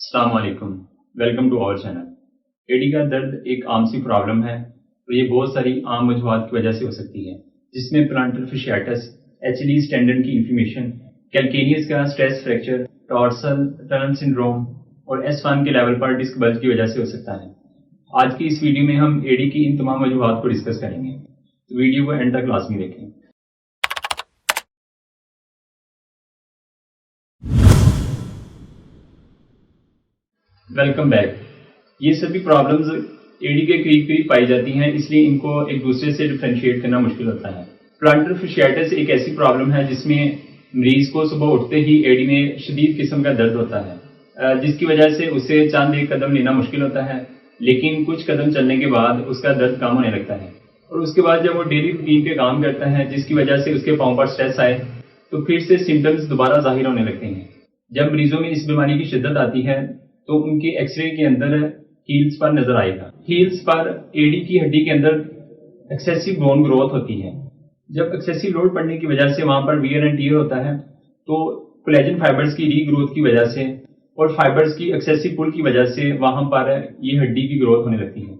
अस्सलाम वालेकुम, welcome to our channel. एडी का दर्द एक आम सी प्रॉब्लम है और ये बहुत सारी आम वजूहात की वजह से हो सकती है, जिसमें प्लांटर fasciitis, एचलीज टेंडन की इन्फ्लेमेशन, कैल्केनियस का stress fracture, tarsal tunnel syndrome और S1 के लेवल पर डिस्क बल्ज की वजह से हो सकता है। आज की इस वीडियो में हम एडी की इन तमाम वजूहात को डिस्कस करेंगे, तो वीडियो को एंड तक लाजमी देखें। Welcome back. ये सभी प्रॉब्लम्स एडी के करीब करीब पाई जाती हैं, इसलिए इनको एक दूसरे से डिफरेंशिएट करना मुश्किल होता है। प्लांटर fasciitis एक ऐसी प्रॉब्लम है जिसमें मरीज को सुबह उठते ही एडी में शदीद किस्म का दर्द होता है, जिसकी वजह से उसे चंद एक कदम लेना मुश्किल होता है, लेकिन कुछ कदम चलने के बाद उसका दर्द कम होने लगता है और उसके बाद जब वो डेली रूटीन के काम करता है जिसकी वजह से उसके पाँव पर स्ट्रेस आए तो फिर से सिम्टम्स दोबारा जाहिर होने लगते हैं। जब मरीजों में इस बीमारी की शिद्दत आती है तो उनके एक्सरे के अंदर हील्स पर नजर आएगा। हील्स पर एडी की हड्डी के अंदर एक्सेसिव बोन ग्रोथ होती है। जब एक्सेसिव लोड पड़ने की वजह से वहां पर वियर एंड टियर होता है तो कोलेजन फाइबर्स की रीग्रोथ की वजह से और फाइबर्स की एक्सेसिव पुल की वजह से वहां पर ये हड्डी की ग्रोथ होने लगती है।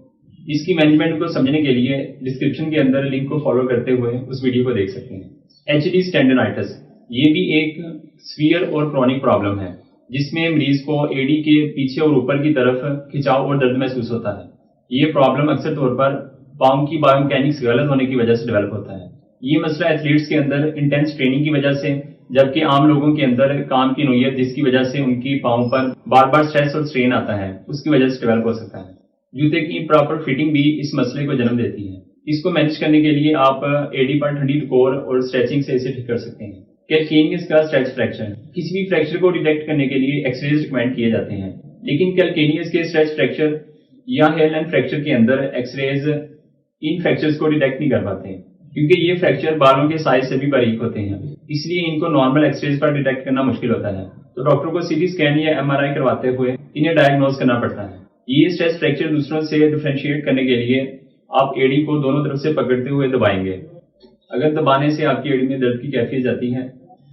इसकी मैनेजमेंट को समझने के लिए डिस्क्रिप्शन के अंदर लिंक को फॉलो करते हुए उस वीडियो को देख सकते हैं। एचलीज टेंडनाइटिस ये भी एक सीवियर और क्रॉनिक प्रॉब्लम है जिसमें मरीज को एडी के पीछे और ऊपर की तरफ खिंचाव और दर्द महसूस होता है। ये प्रॉब्लम अक्सर तौर पर पाँव की बायोमैकेनिक्स गलत होने की वजह से डेवलप होता है। ये मसला एथलीट्स के अंदर इंटेंस ट्रेनिंग की वजह से, जबकि आम लोगों के अंदर काम की नोयत जिसकी वजह से उनकी पाँव पर बार बार स्ट्रेस और स्ट्रेन आता है उसकी वजह से डेवलप हो सकता है। जूते की प्रॉपर फिटिंग भी इस मसले को जन्म देती है। इसको मैनेज करने के लिए आप एडी पर ठंडी टकोर और स्ट्रेचिंग से इसे ठीक कर सकते हैं। कैल्केनियस का स्ट्रेस फ्रैक्चर, किसी भी फ्रैक्चर को डिटेक्ट करने के लिए एक्सरेज रिकमेंड किए जाते हैं, लेकिन कैल्केनियस के स्ट्रेस फ्रैक्चर या हेयरलाइन फ्रैक्चर के अंदर एक्सरेज इन फ्रैक्चर्स को डिटेक्ट नहीं कर पाते हैं क्योंकि ये फ्रैक्चर बालों के साइज से भी बारीक होते हैं, इसलिए इनको नॉर्मल एक्सरेज पर डिटेक्ट करना मुश्किल होता है। तो डॉक्टर को सीटी स्कैन या MRI करवाते हुए इन्हें डायग्नोज करना पड़ता है। ये स्ट्रेस फ्रैक्चर दूसरों से डिफरेंशिएट करने के लिए आप एडी को दोनों तरफ से पकड़ते हुए दबाएंगे। अगर दबाने से आपकी एडी में दर्द की कैफियत जाती है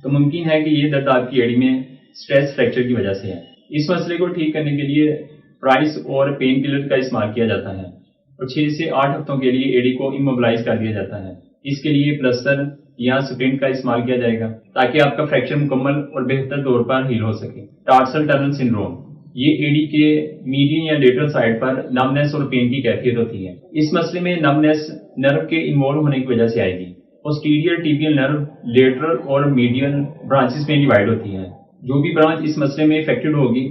तो मुमकिन है कि ये दर्द आपकी एडी में स्ट्रेस फ्रैक्चर की वजह से है। इस मसले को ठीक करने के लिए प्राइस और पेन किलर का इस्तेमाल किया जाता है और 6 से 8 हफ्तों के लिए एडी को इमोबिलाइज कर दिया जाता है। इसके लिए प्लास्टर या स्प्रिंट का इस्तेमाल किया जाएगा ताकि आपका फ्रैक्चर मुकम्मल और बेहतर तौर पर हील हो सके। टॉर्सल टनल सिंड्रोम, ये एडी के मीडियन या लेटरल साइड पर नमनेस और पेन की कैफियत होती है। इस मसले में नमनेस नर्व के इन्वॉल्व होने की वजह से आएगी। पोस्टीरियर टिबियल नर्व लेटरल और मीडियल ब्रांचेस में डिवाइड होती है। जो भी ब्रांच इस मसले में इफेक्टेड होगी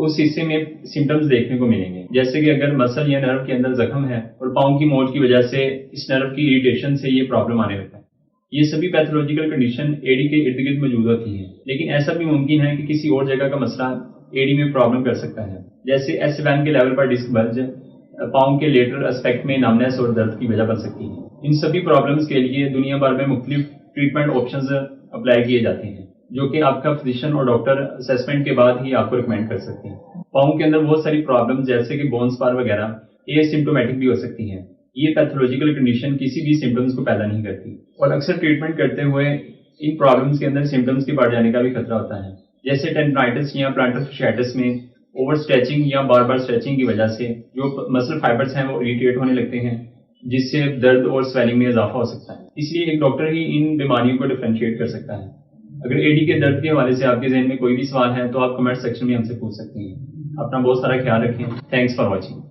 उस हिस्से में सिम्टम्स देखने को मिलेंगे, जैसे कि अगर मसल या नर्व के अंदर जख्म है और पाँव की मोच की वजह से इस नर्व की इरिटेशन से ये प्रॉब्लम आने लगता है। ये सभी पैथोलॉजिकल कंडीशन एडी के इर्द गिर्द मौजूद होती है, लेकिन ऐसा भी मुमकिन है कि किसी और जगह का मसला एडी में प्रॉब्लम कर सकता है, जैसे S1 के लेवल पर डिस्क बल्ज, पाँव के लेटरल एस्पेक्ट में नमनेस और दर्द की वजह बन सकती है। इन सभी प्रॉब्लम्स के लिए दुनिया भर में मुख्तलिफ ट्रीटमेंट ऑप्शंस अप्लाई किए जाते हैं, जो कि आपका फिजिशियन और डॉक्टर असेसमेंट के बाद ही आपको रिकमेंड कर सकते हैं। पाँव के अंदर बहुत सारी प्रॉब्लम्स जैसे कि बोन स्पार वगैरह एसिम्प्टोमेटिक भी हो सकती हैं। ये पैथोलॉजिकल कंडीशन किसी भी सिम्टम्स को पैदा नहीं करती और अक्सर ट्रीटमेंट करते हुए इन प्रॉब्लम्स के अंदर सिम्टम्स के बढ़ जाने का भी खतरा होता है, जैसे टेंडनाइटिस या प्लांटर fasciitis में ओवर स्ट्रेचिंग या बार बार स्ट्रेचिंग की वजह से जो मसल फाइबर्स हैं वो इरिटेट होने लगते हैं, जिससे दर्द और स्वेलिंग में इजाफा हो सकता है। इसलिए एक डॉक्टर ही इन बीमारियों को डिफरेंशिएट कर सकता है। अगर एडी के दर्द के हवाले से आपके जहन में कोई भी सवाल है तो आप कमेंट सेक्शन में हमसे पूछ सकते हैं। अपना बहुत सारा ख्याल रखें। Thanks for watching.